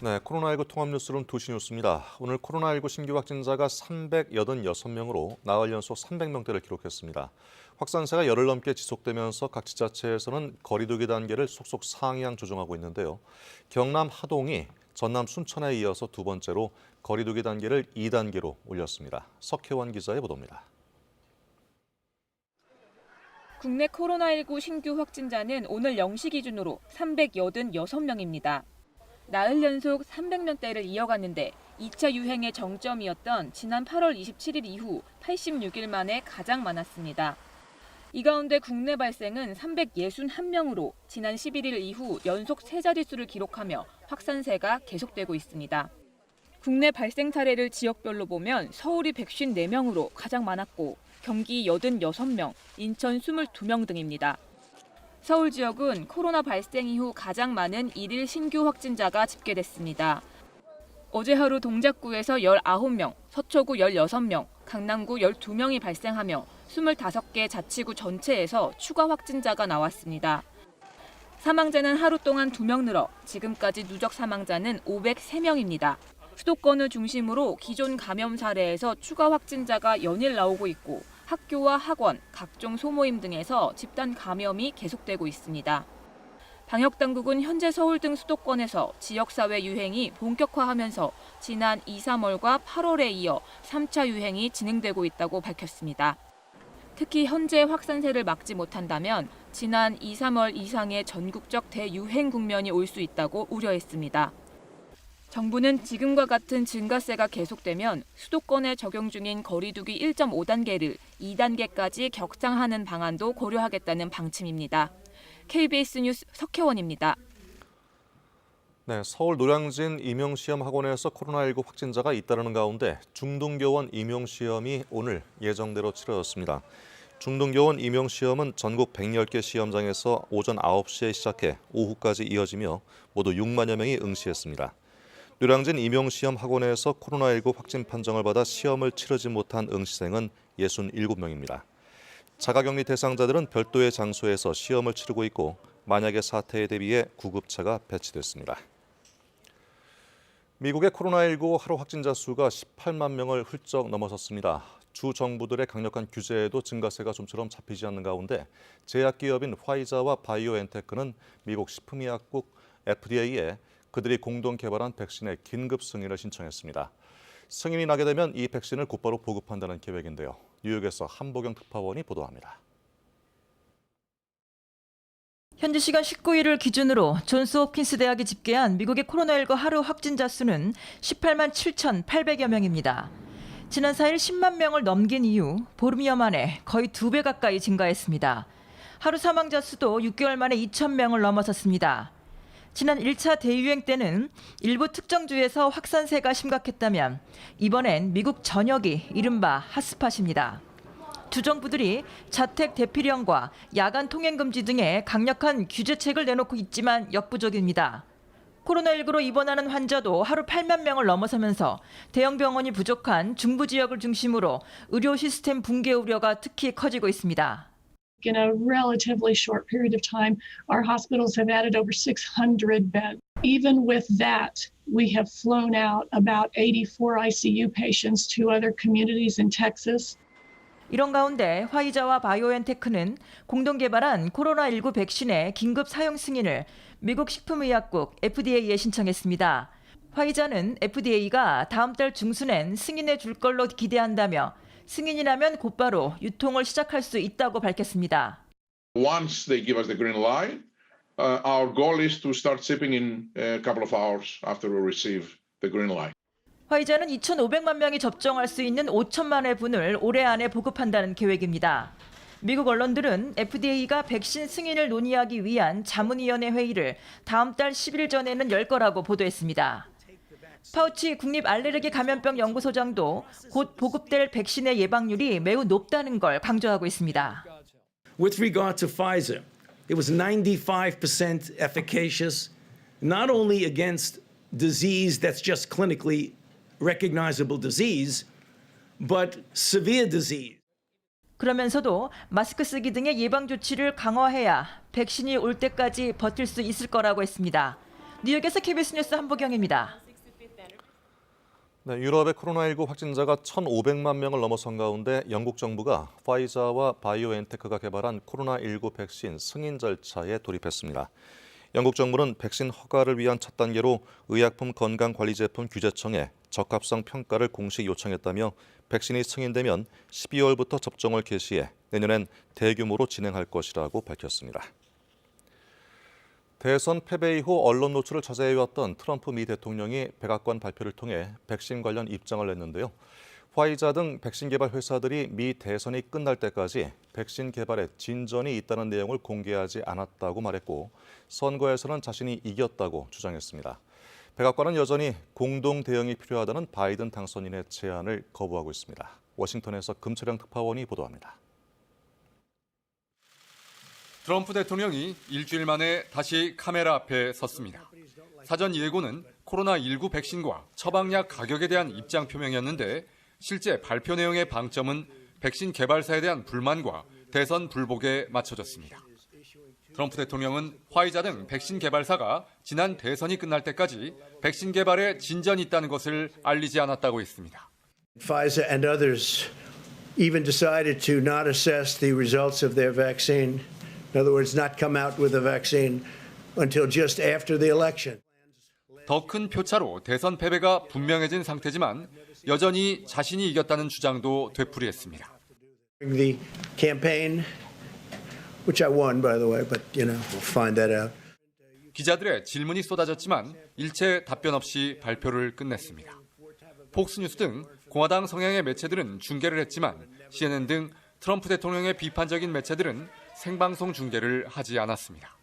네, 코로나19 통합 뉴스룸 2시 뉴스입니다. 오늘 코로나19 신규 확진자가 386명으로 나흘 연속 300명대를 기록했습니다. 확산세가 열흘 넘게 지속되면서 각 지자체에서는 거리두기 단계를 속속 상향 조정하고 있는데요. 경남 하동이 전남 순천에 이어서 두 번째로 거리두기 단계를 2단계로 올렸습니다. 석혜원 기자의 보도입니다. 국내 코로나19 신규 확진자는 오늘 0시 기준으로 386명입니다. 나흘 연속 300명대를 이어갔는데 2차 유행의 정점이었던 지난 8월 27일 이후 86일 만에 가장 많았습니다. 이 가운데 국내 발생은 361명으로 지난 11일 이후 연속 세 자릿수를 기록하며 확산세가 계속되고 있습니다. 국내 발생 사례를 지역별로 보면 서울이 154명으로 가장 많았고 경기 86명, 인천 22명 등입니다. 서울 지역은 코로나 발생 이후 가장 많은 1일 신규 확진자가 집계됐습니다. 어제 하루 동작구에서 19명, 서초구 16명, 강남구 12명이 발생하며 25개 자치구 전체에서 추가 확진자가 나왔습니다. 사망자는 하루 동안 2명 늘어 지금까지 누적 사망자는 503명입니다. 수도권을 중심으로 기존 감염 사례에서 추가 확진자가 연일 나오고 있고 학교와 학원, 각종 소모임 등에서 집단 감염이 계속되고 있습니다. 방역당국은 현재 서울 등 수도권에서 지역사회 유행이 본격화하면서 지난 2, 3월과 8월에 이어 3차 유행이 진행되고 있다고 밝혔습니다. 특히 현재 확산세를 막지 못한다면 지난 2, 3월 이상의 전국적 대유행 국면이 올 수 있다고 우려했습니다. 정부는 지금과 같은 증가세가 계속되면 수도권에 적용 중인 거리두기 1.5단계를 2단계까지 격상하는 방안도 고려하겠다는 방침입니다. KBS 뉴스 석혜원입니다. 네, 서울 노량진 임용시험학원에서 코로나19 확진자가 잇따르는 가운데 중등교원 임용시험이 오늘 예정대로 치러졌습니다. 중등교원 임용시험은 전국 110개 시험장에서 오전 9시에 시작해 오후까지 이어지며 모두 6만여 명이 응시했습니다. 노량진 임용시험 학원에서 코로나19 확진 판정을 받아 시험을 치르지 못한 응시생은 67명입니다. 자가격리 대상자들은 별도의 장소에서 시험을 치르고 있고 만약의 사태에 대비해 구급차가 배치됐습니다. 미국의 코로나19 하루 확진자 수가 18만 명을 훌쩍 넘어섰습니다. 주 정부들의 강력한 규제에도 증가세가 좀처럼 잡히지 않는 가운데 제약기업인 화이자와 바이오엔테크는 미국 식품의약국 FDA에 그들이 공동 개발한 백신의 긴급 승인을 신청했습니다. 승인이 나게 되면 이 백신을 곧바로 보급한다는 계획인데요. 뉴욕에서 한보경 특파원이 보도합니다. 현지 시간 19일을 기준으로 존스홉킨스 대학이 집계한 미국의 코로나19 하루 확진자 수는 18만 7,800여 명입니다. 지난 4일 10만 명을 넘긴 이후 보름여 만에 거의 2배 가까이 증가했습니다. 하루 사망자 수도 6개월 만에 2,000명을 넘어섰습니다. 지난 1차 대유행 때는 일부 특정 주에서 확산세가 심각했다면 이번엔 미국 전역이 이른바 핫스팟입니다. 주 정부들이 자택 대피령과 야간 통행 금지 등의 강력한 규제책을 내놓고 있지만 역부족입니다. 코로나19로 입원하는 환자도 하루 8만 명을 넘어서면서 대형 병원이 부족한 중부 지역을 중심으로 의료 시스템 붕괴 우려가 특히 커지고 있습니다. In a relatively short period of time, our hospitals have added over 600 beds. Even with that, we have flown out about 84 ICU patients to other communities in Texas. 이런 가운데 화이자와 바이오엔테크는 공동 개발한 코로나19 백신의 긴급 사용 승인을 미국 식품의약국 FDA에 신청했습니다. 화이자는 FDA가 다음 달 중순엔 승인해 줄 걸로 기대한다며 승인이 나면 곧바로 유통을 시작할 수 있다고 밝혔습니다. Once they give us the green light, our goal is to start shipping in a couple of hours after we receive the green light. 화이자는 2,500만 명이 접종할 수 있는 5천만 회분을 올해 안에 보급한다는 계획입니다. 미국 언론들은 FDA가 백신 승인을 논의하기 위한 자문위원회 회의를 다음 달 10일 전에는 열 거라고 보도했습니다. 파우치 국립알레르기 감염병 연구소장도 곧 보급될 백신의 예방률이 매우 높다는 걸 강조하고 있습니다. With regard to Pfizer, it was 95% efficacious, not only against disease that's just clinically recognizable disease, but severe disease. 그러면서도 마스크 쓰기 등의 예방 조치를 강화해야 백신이 올 때까지 버틸 수 있을 거라고 했습니다. 뉴욕에서 KBS 뉴스 한보경입니다. 네, 유럽의 코로나19 확진자가 1,500만 명을 넘어선 가운데 영국 정부가 화이자와 바이오엔테크가 개발한 코로나19 백신 승인 절차에 돌입했습니다. 영국 정부는 백신 허가를 위한 첫 단계로 의약품 건강관리제품 규제청에 적합성 평가를 공식 요청했다며 백신이 승인되면 12월부터 접종을 개시해 내년엔 대규모로 진행할 것이라고 밝혔습니다. 대선 패배 이후 언론 노출을 자제해왔던 트럼프 미 대통령이 백악관 발표를 통해 백신 관련 입장을 냈는데요. 화이자 등 백신 개발 회사들이 미 대선이 끝날 때까지 백신 개발에 진전이 있다는 내용을 공개하지 않았다고 말했고 선거에서는 자신이 이겼다고 주장했습니다. 백악관은 여전히 공동 대응이 필요하다는 바이든 당선인의 제안을 거부하고 있습니다. 워싱턴에서 금철영 특파원이 보도합니다. 트럼프 대통령이 일주일 만에 다시 카메라 앞에 섰습니다. 사전 예고는 코로나19 백신과 처방약 가격에 대한 입장 표명이었는데 실제 발표 내용의 방점은 백신 개발사에 대한 불만과 대선 불복에 맞춰졌습니다. 트럼프 대통령은 화이자 등 백신 개발사가 지난 대선이 끝날 때까지 백신 개발에 진전이 있다는 것을 알리지 않았다고 했습니다. Pfizer and others even decided to not assess the results of their vaccine. In other words, not come out with a vaccine until just after the election. 더 큰 표차로 대선 패배가 분명해진 상태지만 여전히 자신이 이겼다는 주장도 되풀이했습니다. The campaign, which I won, by the way, but we'll find that out. 기자들의 질문이 쏟아졌지만 일체 답변 없이 발표를 끝냈습니다. 폭스뉴스 등 공화당 성향의 매체들은 중계를 했지만 CNN 등 트럼프 대통령의 비판적인 매체들은 생방송 중계를 하지 않았습니다.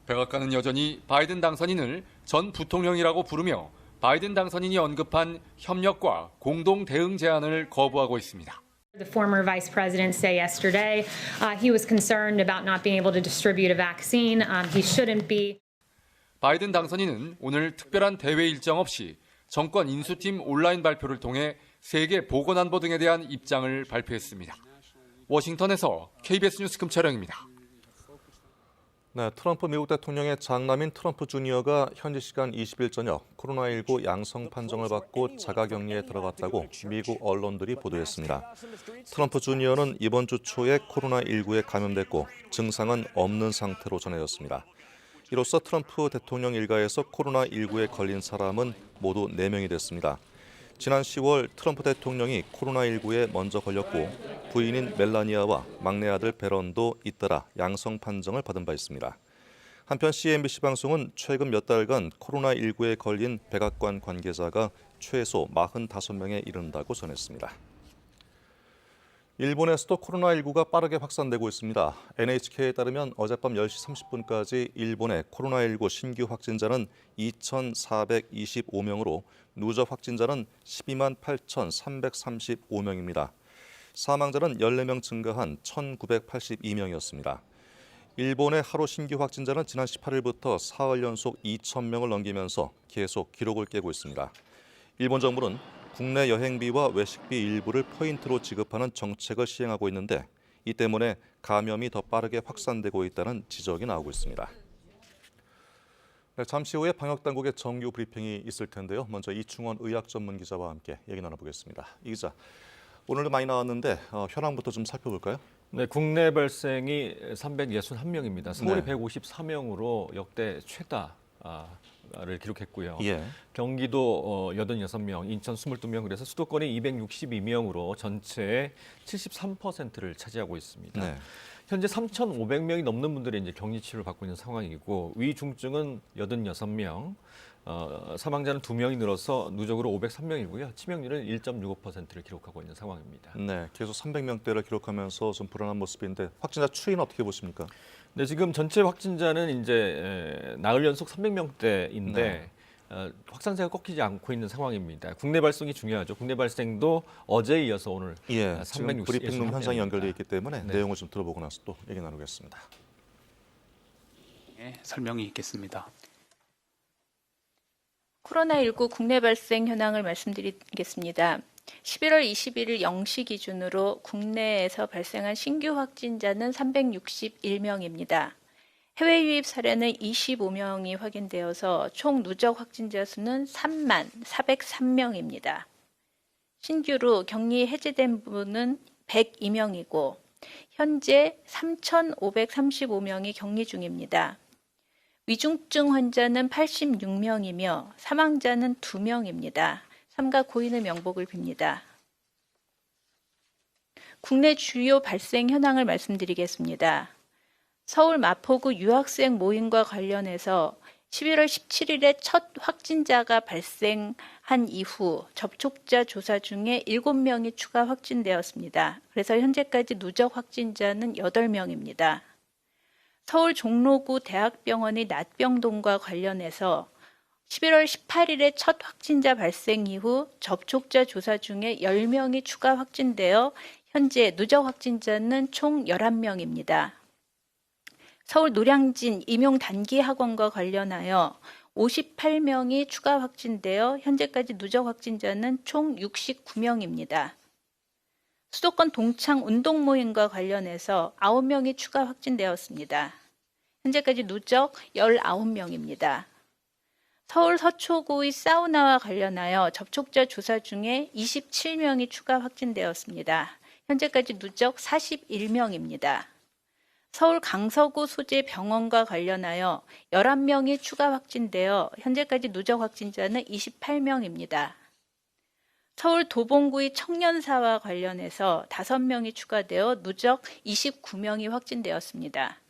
백악관은 여전히 바이든 당선인을 전 부통령이라고 부르며 바이든 당선인이 언급한 협력과 공동 대응 제안을 거부하고 있습니다. The former vice president said yesterday he was concerned about not being able to distribute a vaccine. He shouldn't be. 바이든 당선인은 오늘 특별한 대회 일정 없이 정권 인수팀 온라인 발표를 통해 세계 보건안보 등에 대한 입장을 발표했습니다. 워싱턴에서 KBS 뉴스 금철영입니다. 네, 트럼프 미국 대통령의 장남인 트럼프 주니어가 현지 시간 20일 저녁 코로나19 양성 판정을 받고 자가격리에 들어갔다고 미국 언론들이 보도했습니다. 트럼프 주니어는 이번 주 초에 코로나19에 감염됐고 증상은 없는 상태로 전해졌습니다. 이로써 트럼프 대통령 일가에서 코로나19에 걸린 사람은 모두 4명이 됐습니다. 지난 10월 트럼프 대통령이 코로나19에 먼저 걸렸고 부인인 멜라니아와 막내 아들 베런도 잇따라 양성 판정을 받은 바 있습니다. 한편 CNBC 방송은 최근 몇 달간 코로나19에 걸린 백악관 관계자가 최소 45명에 이른다고 전했습니다. 일본에서도 코로나19가 빠르게 확산되고 있습니다. NHK에 따르면 어젯밤 10시 30분까지 일본의 코로나19 신규 확진자는 2,425명으로 누적 확진자는 12만 8,335명입니다. 사망자는 14명 증가한 1,982명이었습니다. 일본의 하루 신규 확진자는 지난 18일부터 사흘 연속 2,000명을 넘기면서 계속 기록을 깨고 있습니다. 일본 정부는 국내 여행비와 외식비 일부를 포인트로 지급하는 정책을 시행하고 있는데 이 때문에 감염이 더 빠르게 확산되고 있다는 지적이 나오고 있습니다. 네, 잠시 후에 방역당국의 정규 브리핑이 있을 텐데요. 먼저 이충원 의학전문기자와 함께 얘기 나눠보겠습니다. 이 기자, 오늘도 많이 나왔는데 현황부터 좀 살펴볼까요? 네, 국내 발생이 361명입니다. 서울이 네. 153명으로 역대 최다 를 기록했고요. 예. 경기도 86명, 인천 22명, 그래서 수도권이 262명으로 전체의 73%를 차지하고 있습니다. 네. 현재 3,500명이 넘는 분들이 이제 격리 치료를 받고 있는 상황이고 위중증은 86명, 사망자는 2명이 늘어서 누적으로 503명이고요. 치명률은 1.65%를 기록하고 있는 상황입니다. 네, 계속 300명대를 기록하면서 좀 불안한 모습인데 확진자 추이는 어떻게 보십니까? 네, 지금 전체 확진자는 이제 나흘 연속 300명대인데 네. 확산세가 꺾이지 않고 있는 상황입니다. 국내 발생이 중요하죠. 국내 발생도 어제에 이어서 오늘 예, 지금 브리핑룸 현장이 연결되어 있기 때문에 네. 내용을 좀 들어보고 나서 또 얘기 나누겠습니다. 설명이 있겠습니다. 코로나19 국내 발생 현황을 말씀드리겠습니다. 11월 21일 0시 기준으로 국내에서 발생한 신규 확진자는 361명입니다. 해외 유입 사례는 25명이 확인되어서 총 누적 확진자 수는 3403명입니다. 신규로 격리 해제된 분은 102명이고 현재 3,535명이 격리 중입니다. 위중증 환자는 86명이며 사망자는 2명입니다. 삼가 고인의 명복을 빕니다. 국내 주요 발생 현황을 말씀드리겠습니다. 서울 마포구 유학생 모임과 관련해서 11월 17일에 첫 확진자가 발생한 이후 접촉자 조사 중에 7명이 추가 확진되었습니다. 그래서 현재까지 누적 확진자는 8명입니다. 서울 종로구 대학병원의 낫병동과 관련해서 11월 18일에 첫 확진자 발생 이후 접촉자 조사 중에 10명이 추가 확진되어 현재 누적 확진자는 총 11명입니다. 서울 노량진 임용단기학원과 관련하여 58명이 추가 확진되어 현재까지 누적 확진자는 총 69명입니다. 수도권 동창 운동모임과 관련해서 9명이 추가 확진되었습니다. 현재까지 누적 19명입니다. 서울 서초구의 사우나와 관련하여 접촉자 조사 중에 27명이 추가 확진되었습니다. 현재까지 누적 41명입니다. 서울 강서구 소재 병원과 관련하여 11명이 추가 확진되어 현재까지 누적 확진자는 28명입니다. 서울 도봉구의 청년사와 관련해서 5명이 추가되어 누적 29명이 확진되었습니다.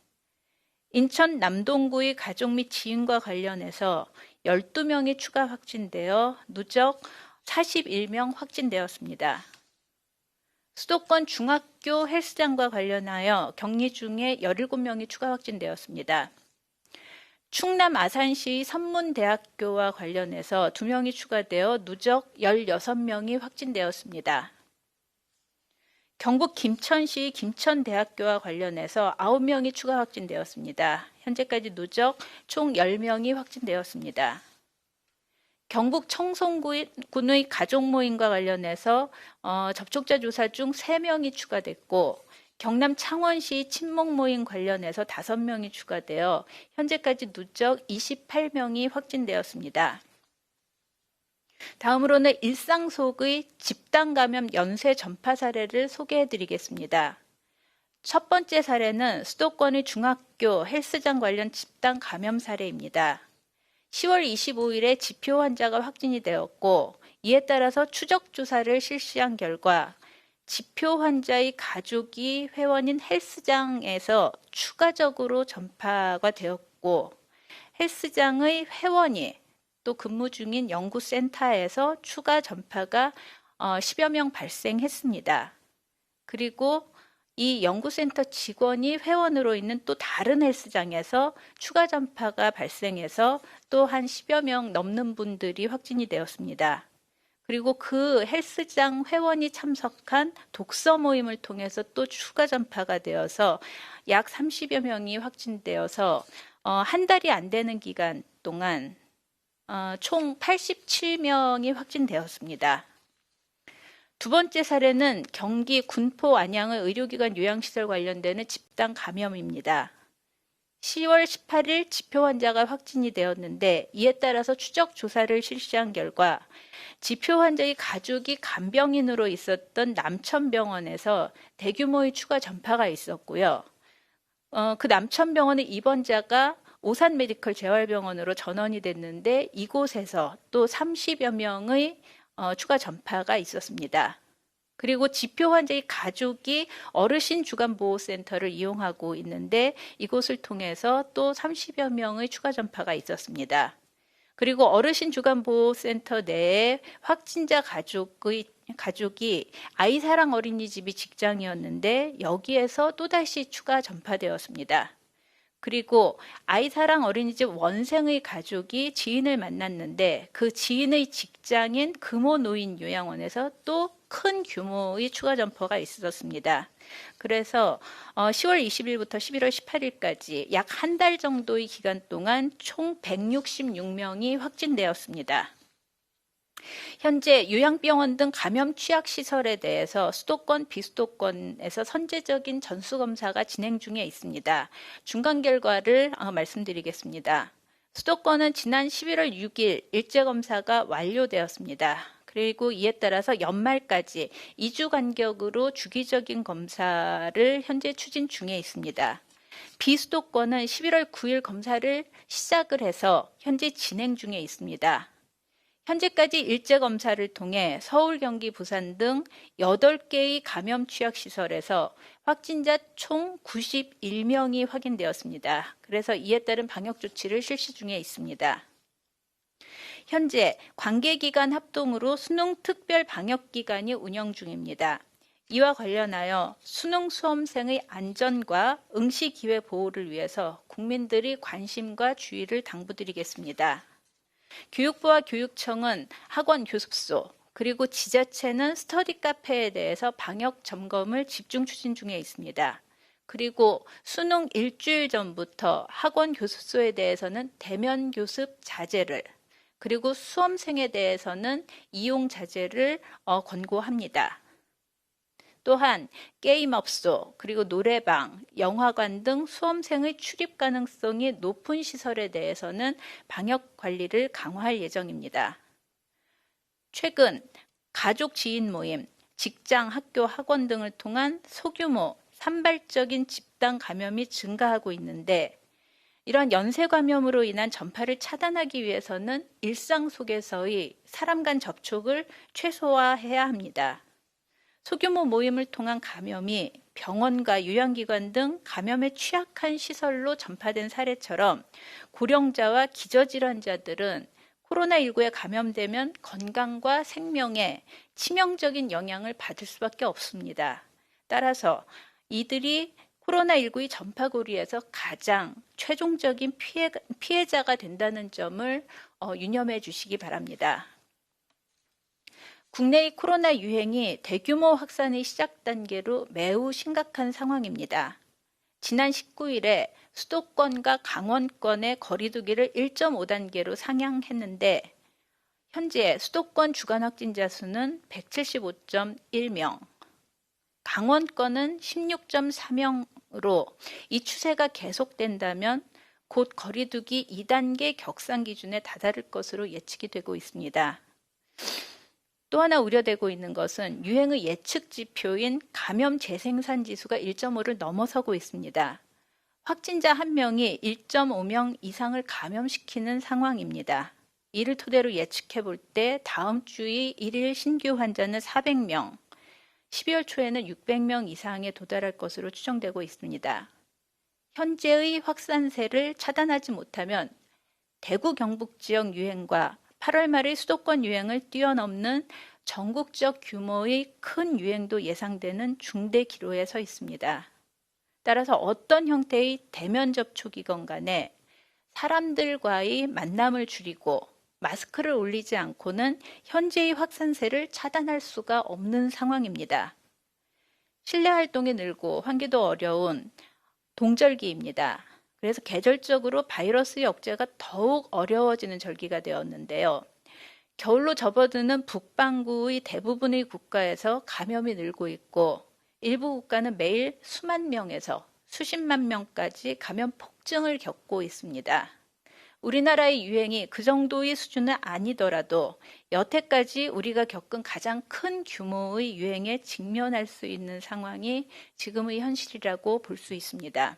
인천 남동구의 가족 및 지인과 관련해서 12명이 추가 확진되어 누적 41명 확진되었습니다. 수도권 중학교 헬스장과 관련하여 격리 중에 17명이 추가 확진되었습니다. 충남 아산시 선문대학교와 관련해서 2명이 추가되어 누적 16명이 확진되었습니다. 경북 김천시 김천대학교와 관련해서 9명이 추가 확진되었습니다. 현재까지 누적 총 10명이 확진되었습니다. 경북 청송군의 가족 모임과 관련해서 접촉자 조사 중 3명이 추가됐고 경남 창원시 친목 모임 관련해서 5명이 추가되어 현재까지 누적 28명이 확진되었습니다. 다음으로는 일상 속의 집단 감염 연쇄 전파 사례를 소개해 드리겠습니다. 첫 번째 사례는 수도권의 중학교 헬스장 관련 집단 감염 사례입니다. 10월 25일에 지표 환자가 확진이 되었고 이에 따라서 추적 조사를 실시한 결과 지표 환자의 가족이 회원인 헬스장에서 추가적으로 전파가 되었고 헬스장의 회원이 또 근무 중인 연구센터에서 추가 전파가 10여 명 발생했습니다. 그리고 이 연구센터 직원이 회원으로 있는 또 다른 헬스장에서 추가 전파가 발생해서 또 한 10여 명 넘는 분들이 확진이 되었습니다. 그리고 그 헬스장 회원이 참석한 독서 모임을 통해서 또 추가 전파가 되어서 약 30여 명이 확진되어서 한 달이 안 되는 기간 동안 총 87명이 확진되었습니다. 두 번째 사례는 경기 군포 안양의 의료기관 요양시설 관련되는 집단 감염입니다. 10월 18일 지표 환자가 확진이 되었는데 이에 따라서 추적 조사를 실시한 결과 지표 환자의 가족이 간병인으로 있었던 남천병원에서 대규모의 추가 전파가 있었고요. 그 남천병원의 입원자가 오산 메디컬 재활병원으로 전원이 됐는데 이곳에서 또 30여 명의 추가 전파가 있었습니다. 그리고 지표 환자의 가족이 어르신 주간보호센터를 이용하고 있는데 이곳을 통해서 또 30여 명의 추가 전파가 있었습니다. 그리고 어르신 주간보호센터 내에 확진자 가족이 아이사랑 어린이집이 직장이었는데 여기에서 또다시 추가 전파되었습니다. 그리고 아이사랑 어린이집 원생의 가족이 지인을 만났는데 그 지인의 직장인 금호노인 요양원에서 또 큰 규모의 추가 전파가 있었습니다. 그래서 10월 20일부터 11월 18일까지 약 한 달 정도의 기간 동안 총 166명이 확진되었습니다. 현재 요양병원 등 감염 취약 시설에 대해서 수도권, 비수도권에서 선제적인 전수검사가 진행 중에 있습니다. 중간 결과를 말씀드리겠습니다. 수도권은 지난 11월 6일 일제검사가 완료되었습니다. 그리고 이에 따라서 연말까지 2주 간격으로 주기적인 검사를 현재 추진 중에 있습니다. 비수도권은 11월 9일 검사를 시작을 해서 현재 진행 중에 있습니다. 현재까지 일제검사를 통해 서울, 경기, 부산 등 8개의 감염 취약 시설에서 확진자 총 91명이 확인되었습니다. 그래서 이에 따른 방역 조치를 실시 중에 있습니다. 현재 관계기관 합동으로 수능 특별 방역기간이 운영 중입니다. 이와 관련하여 수능 수험생의 안전과 응시 기회 보호를 위해서 국민들이 관심과 주의를 당부드리겠습니다. 교육부와 교육청은 학원 교습소, 그리고 지자체는 스터디 카페에 대해서 방역 점검을 집중 추진 중에 있습니다. 그리고 수능 일주일 전부터 학원 교습소에 대해서는 대면 교습 자제를, 그리고 수험생에 대해서는 이용 자제를 권고합니다. 또한 게임업소, 그리고 노래방, 영화관 등 수험생의 출입 가능성이 높은 시설에 대해서는 방역 관리를 강화할 예정입니다. 최근 가족 지인 모임, 직장, 학교, 학원 등을 통한 소규모 산발적인 집단 감염이 증가하고 있는데 이런 연쇄 감염으로 인한 전파를 차단하기 위해서는 일상 속에서의 사람 간 접촉을 최소화해야 합니다. 소규모 모임을 통한 감염이 병원과 요양기관 등 감염에 취약한 시설로 전파된 사례처럼 고령자와 기저질환자들은 코로나19에 감염되면 건강과 생명에 치명적인 영향을 받을 수밖에 없습니다. 따라서 이들이 코로나19의 전파고리에서 가장 최종적인 피해자가 된다는 점을 유념해 주시기 바랍니다. 국내의 코로나 유행이 대규모 확산의 시작 단계로 매우 심각한 상황입니다. 지난 19일에 수도권과 강원권의 거리두기를 1.5단계로 상향했는데 현재 수도권 주간 확진자 수는 175.1명, 강원권은 16.4명으로 이 추세가 계속된다면 곧 거리두기 2단계 격상 기준에 다다를 것으로 예측이 되고 있습니다. 또 하나 우려되고 있는 것은 유행의 예측 지표인 감염 재생산 지수가 1.5를 넘어서고 있습니다. 확진자 1명이 1.5명 이상을 감염시키는 상황입니다. 이를 토대로 예측해 볼 때 다음 주의 1일 신규 환자는 400명, 12월 초에는 600명 이상에 도달할 것으로 추정되고 있습니다. 현재의 확산세를 차단하지 못하면 대구 경북 지역 유행과 8월 말의 수도권 유행을 뛰어넘는 전국적 규모의 큰 유행도 예상되는 중대 기로에 서 있습니다. 따라서 어떤 형태의 대면 접촉이건 간에 사람들과의 만남을 줄이고 마스크를 올리지 않고는 현재의 확산세를 차단할 수가 없는 상황입니다. 실내 활동이 늘고 환기도 어려운 동절기입니다. 그래서 계절적으로 바이러스 억제가 더욱 어려워지는 절기가 되었는데요. 겨울로 접어드는 북반구의 대부분의 국가에서 감염이 늘고 있고 일부 국가는 매일 수만 명에서 수십만 명까지 감염 폭증을 겪고 있습니다. 우리나라의 유행이 그 정도의 수준은 아니더라도 여태까지 우리가 겪은 가장 큰 규모의 유행에 직면할 수 있는 상황이 지금의 현실이라고 볼 수 있습니다.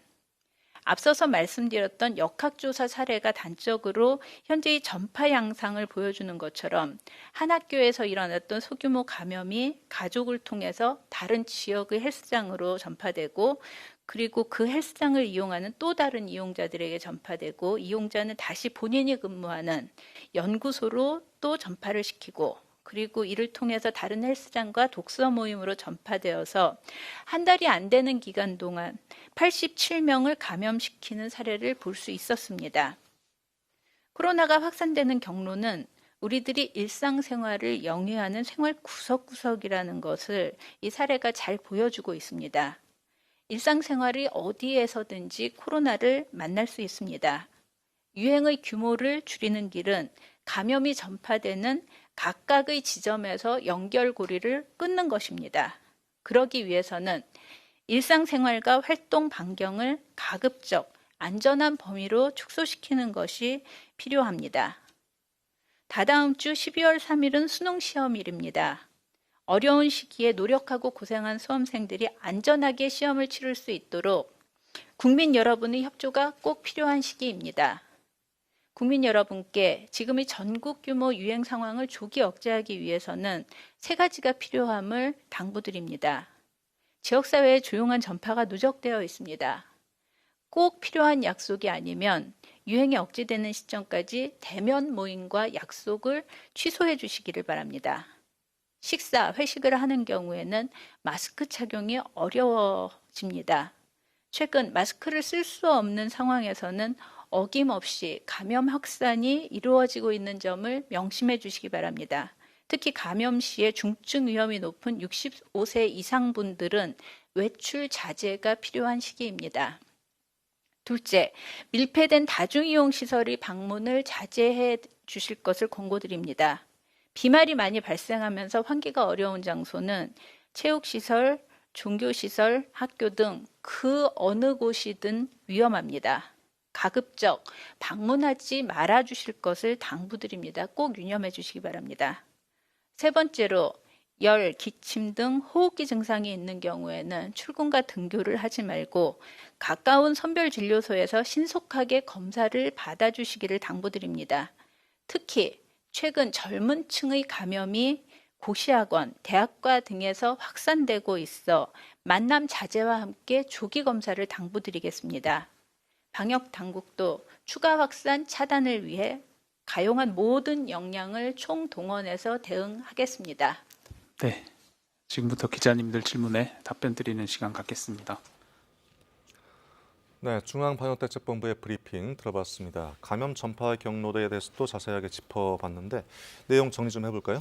앞서서 말씀드렸던 역학조사 사례가 단적으로 현재의 전파 양상을 보여주는 것처럼 한 학교에서 일어났던 소규모 감염이 가족을 통해서 다른 지역의 헬스장으로 전파되고 그리고 그 헬스장을 이용하는 또 다른 이용자들에게 전파되고 이용자는 다시 본인이 근무하는 연구소로 또 전파를 시키고 그리고 이를 통해서 다른 헬스장과 독서 모임으로 전파되어서 한 달이 안 되는 기간 동안 87명을 감염시키는 사례를 볼 수 있었습니다. 코로나가 확산되는 경로는 우리들이 일상생활을 영위하는 생활 구석구석이라는 것을 이 사례가 잘 보여주고 있습니다. 일상생활이 어디에서든지 코로나를 만날 수 있습니다. 유행의 규모를 줄이는 길은 감염이 전파되는 각각의 지점에서 연결고리를 끊는 것입니다. 그러기 위해서는 일상생활과 활동 반경을 가급적 안전한 범위로 축소시키는 것이 필요합니다. 다다음 주 12월 3일은 수능시험일입니다. 어려운 시기에 노력하고 고생한 수험생들이 안전하게 시험을 치를 수 있도록 국민 여러분의 협조가 꼭 필요한 시기입니다. 국민 여러분께 지금의 전국 규모 유행 상황을 조기 억제하기 위해서는 세 가지가 필요함을 당부드립니다. 지역사회의 조용한 전파가 누적되어 있습니다. 꼭 필요한 약속이 아니면 유행이 억제되는 시점까지 대면 모임과 약속을 취소해 주시기를 바랍니다. 식사, 회식을 하는 경우에는 마스크 착용이 어려워집니다. 최근 마스크를 쓸 수 없는 상황에서는 어김없이 감염 확산이 이루어지고 있는 점을 명심해 주시기 바랍니다. 특히 감염 시에 중증 위험이 높은 65세 이상 분들은 외출 자제가 필요한 시기입니다. 둘째, 밀폐된 다중이용시설의 방문을 자제해 주실 것을 권고드립니다. 비말이 많이 발생하면서 환기가 어려운 장소는 체육시설, 종교시설, 학교 등 그 어느 곳이든 위험합니다. 가급적 방문하지 말아 주실 것을 당부드립니다. 꼭 유념해 주시기 바랍니다. 세 번째로 열, 기침 등 호흡기 증상이 있는 경우에는 출근과 등교를 하지 말고 가까운 선별진료소에서 신속하게 검사를 받아주시기를 당부드립니다. 특히 최근 젊은 층의 감염이 고시학원, 대학과 등에서 확산되고 있어 만남 자제와 함께 조기 검사를 당부드리겠습니다. 방역 당국도 추가 확산 차단을 위해 가용한 모든 역량을 총동원해서 대응하겠습니다. 네, 지금부터 기자님들 질문에 답변 드리는 시간 갖겠습니다. 네, 중앙방역대책본부의 브리핑 들어봤습니다. 감염 전파 경로에 대해서도 자세하게 짚어봤는데 내용 정리 좀 해볼까요?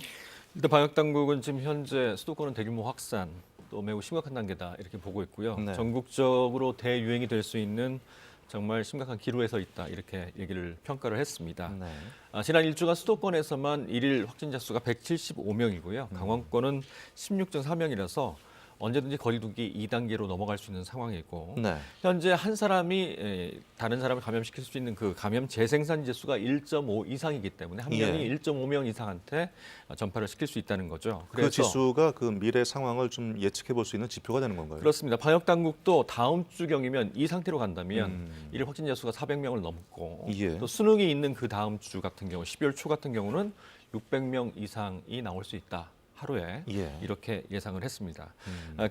일단 방역당국은 지금 현재 수도권은 대규모 확산, 또 매우 심각한 단계다 이렇게 보고 있고요. 네. 전국적으로 대유행이 될 수 있는 정말 심각한 기로에 서 있다 이렇게 얘기를 평가를 했습니다. 네. 지난 일주간 수도권에서만 일일 확진자 수가 175명이고요. 강원권은 16.4명이라서 언제든지 거리두기 2단계로 넘어갈 수 있는 상황이고 네. 현재 한 사람이 다른 사람을 감염시킬 수 있는 그 감염 재생산 지수가 1.5 이상이기 때문에 한 명이 1.5명 이상한테 전파를 시킬 수 있다는 거죠. 그 지수가 그 미래 상황을 좀 예측해 볼 수 있는 지표가 되는 건가요? 그렇습니다. 방역 당국도 다음 주경이면 이 상태로 간다면 일일 확진자 수가 400명을 넘고 예. 또 수능이 있는 그 다음 주 같은 경우 12월 초 같은 경우는 600명 이상이 나올 수 있다. 하루에 예. 이렇게 예상을 했습니다.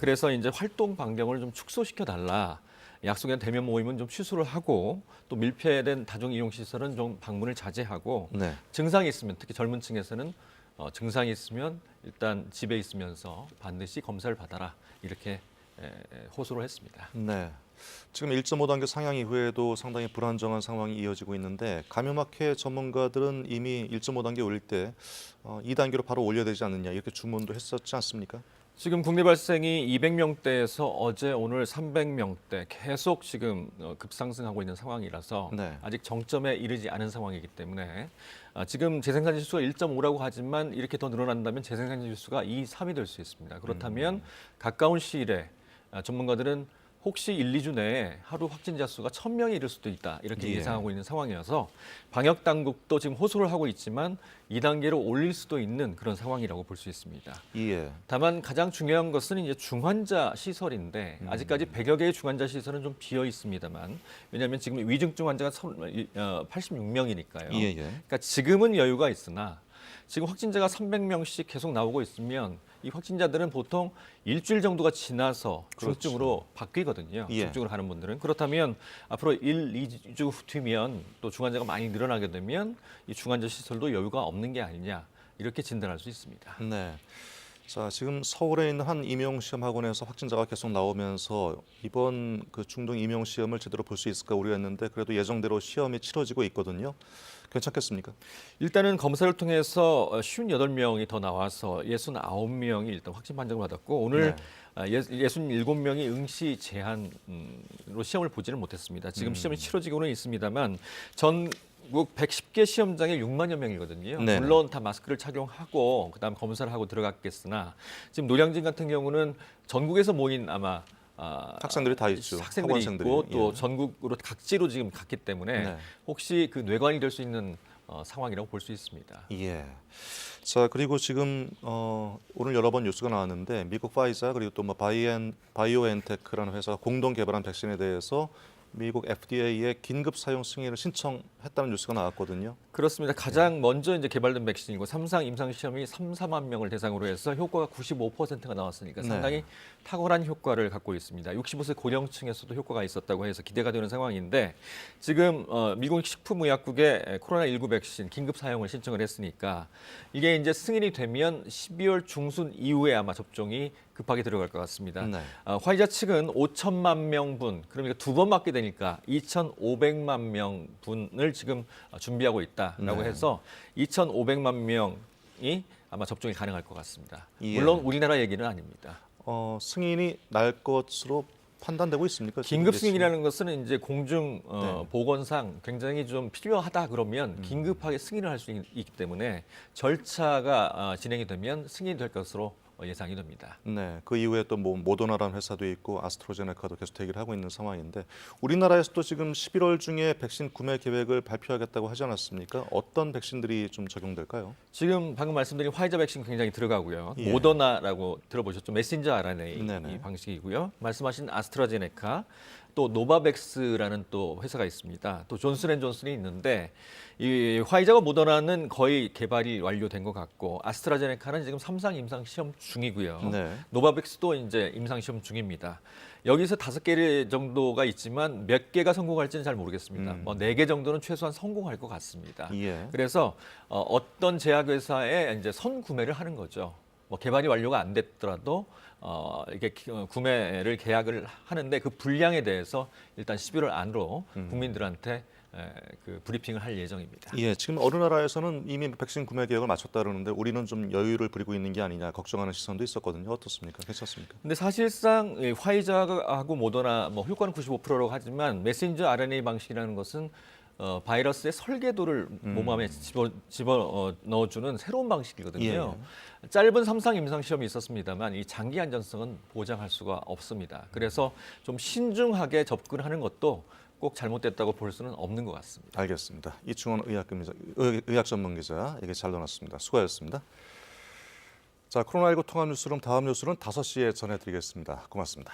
그래서 이제 활동 반경을 좀 축소시켜 달라. 약속된 대면 모임은 좀 취소를 하고 또 밀폐된 다중 이용 시설은 좀 방문을 자제하고 네. 증상이 있으면 특히 젊은 층에서는 증상이 있으면 일단 집에 있으면서 반드시 검사를 받아라 이렇게 호소를 했습니다. 네. 지금 1.5단계 상향 이후에도 상당히 불안정한 상황이 이어지고 있는데 감염학회 전문가들은 이미 1.5단계 올릴 때 2단계로 바로 올려야 되지 않느냐 이렇게 주문도 했었지 않습니까? 지금 국내 발생이 200명대에서 어제 오늘 300명대 계속 지금 급상승하고 있는 상황이라서 네. 아직 정점에 이르지 않은 상황이기 때문에 지금 재생산 지수가 1.5라고 하지만 이렇게 더 늘어난다면 재생산 지수가 2, 3이 될 수 있습니다. 그렇다면 가까운 시일에 전문가들은 혹시 1, 2주 내에 하루 확진자 수가 1,000명이 이를 수도 있다 이렇게 예. 예상하고 있는 상황이어서 방역 당국도 지금 호소를 하고 있지만 2단계로 올릴 수도 있는 그런 상황이라고 볼 수 있습니다. 예. 다만 가장 중요한 것은 이제 중환자 시설인데 아직까지 100여 개의 중환자 시설은 좀 비어 있습니다만 왜냐하면 지금 위중증 환자가 86명이니까요. 예. 그러니까 지금은 여유가 있으나 지금 확진자가 300명씩 계속 나오고 있으면 이 확진자들은 보통 일주일 정도가 지나서 중증으로 바뀌거든요. 예. 중증으로 가는 분들은. 그렇다면 앞으로 1, 2주 뒤면 또 중환자가 많이 늘어나게 되면 이 중환자 시설도 여유가 없는 게 아니냐 이렇게 진단할 수 있습니다. 네. 자, 지금 서울에 있는 한 임용시험 학원에서 확진자가 계속 나오면서 이번 그 중등 임용시험을 제대로 볼 수 있을까 우려했는데 그래도 예정대로 시험이 치러지고 있거든요. 괜찮겠습니까? 일단은 검사를 통해서 58명이 더 나와서 69명이 일단 확진 판정을 받았고 오늘 67명이 응시 제한으로 시험을 보지는 못했습니다. 지금 시험이 치러지고는 있습니다만 전 전국 110개 시험장에 6만여 명이거든요. 네네. 물론 다 마스크를 착용하고 그다음 검사를 하고 들어갔겠으나 지금 노량진 같은 경우는 전국에서 모인 아마 학생들이 다 있죠. 학생들이 학원생들이. 있고 또 예. 전국으로 각지로 지금 갔기 때문에 네. 혹시 그 뇌관이 될 수 있는 상황이라고 볼 수 있습니다. 예. 자, 그리고 지금 오늘 여러 번 뉴스가 나왔는데 미국 파이자 그리고 또 뭐 바이오엔테크라는 회사가 공동 개발한 백신에 대해서 미국 FDA에 긴급 사용 승인을 신청했다는 뉴스가 나왔거든요. 그렇습니다. 가장 먼저 이제 개발된 백신이고 3상 임상 시험이 4만 명을 대상으로 해서 효과가 95%가 나왔으니까 상당히 네. 탁월한 효과를 갖고 있습니다. 65세 고령층에서도 효과가 있었다고 해서 기대가 되는 상황인데 지금 미국 식품의약국에 코로나19 백신 긴급 사용을 신청을 했으니까 이게 이제 승인이 되면 12월 중순 이후에 아마 접종이 급하게 들어갈 것 같습니다. 네. 화이자 측은 5천만 명분, 그러니까 2번 맞게 되니까 2,500만 명분을 지금 준비하고 있다라고 네. 해서 2,500만 명이 아마 접종이 가능할 것 같습니다. 예. 물론 우리나라 얘기는 아닙니다. 승인이 날 것으로 판단되고 있습니까? 긴급 지금 승인이라는 것은 이제 공중 네. 보건상 굉장히 좀 필요하다 그러면 긴급하게 승인을 할 수 있기 때문에 절차가 진행이 되면 승인이 될 것으로 예상이 됩니다. 네, 그 이후에 또 뭐 모더나라는 회사도 있고 아스트라제네카도 계속 대기를 하고 있는 상황인데 우리나라에서도 지금 11월 중에 백신 구매 계획을 발표하겠다고 하지 않았습니까? 어떤 백신들이 좀 적용될까요? 지금 방금 말씀드린 화이자 백신 굉장히 들어가고요. 예. 모더나라고 들어보셨죠? 메신저 RNA 네네. 이 방식이고요. 말씀하신 아스트라제네카 또 노바백스라는 또 회사가 있습니다. 또 존슨앤존슨이 있는데 이 화이자와 모더나는 거의 개발이 완료된 것 같고 아스트라제네카는 지금 3상 임상 시험 중이고요. 네. 노바백스도 이제 임상 시험 중입니다. 여기서 5개 정도가 있지만 몇 개가 성공할지는 잘 모르겠습니다. 뭐 4개 정도는 최소한 성공할 것 같습니다. 예. 그래서 어떤 제약회사에 이제 선구매를 하는 거죠. 뭐 개발이 완료가 안 됐더라도 이게 구매를 계약을 하는데 그 분량에 대해서 일단 11월 안으로 국민들한테 그 브리핑을 할 예정입니다. 예, 지금 어느 나라에서는 이미 백신 구매 계획을 마쳤다 그러는데 우리는 좀 여유를 부리고 있는 게 아니냐 걱정하는 시선도 있었거든요. 어떻습니까? 괜찮습니까? 근데 사실상 이 화이자하고 모더나 뭐 효과는 95%라고 하지만 메신저 RNA 방식이라는 것은 바이러스의 설계도를 몸 안에 집어 넣어주는 새로운 방식이거든요. 짧은 3상 임상 시험이 있었습니다만 이 장기 안전성은 보장할 수가 없습니다. 그래서 좀 신중하게 접근하는 것도 꼭 잘못됐다고 볼 수는 없는 것 같습니다. 알겠습니다. 이충원 의학 전문 기자에게 잘 나눴습니다. 수고하셨습니다. 자, 코로나19 통합 뉴스룸 다음 뉴스는 5시에 전해드리겠습니다. 고맙습니다.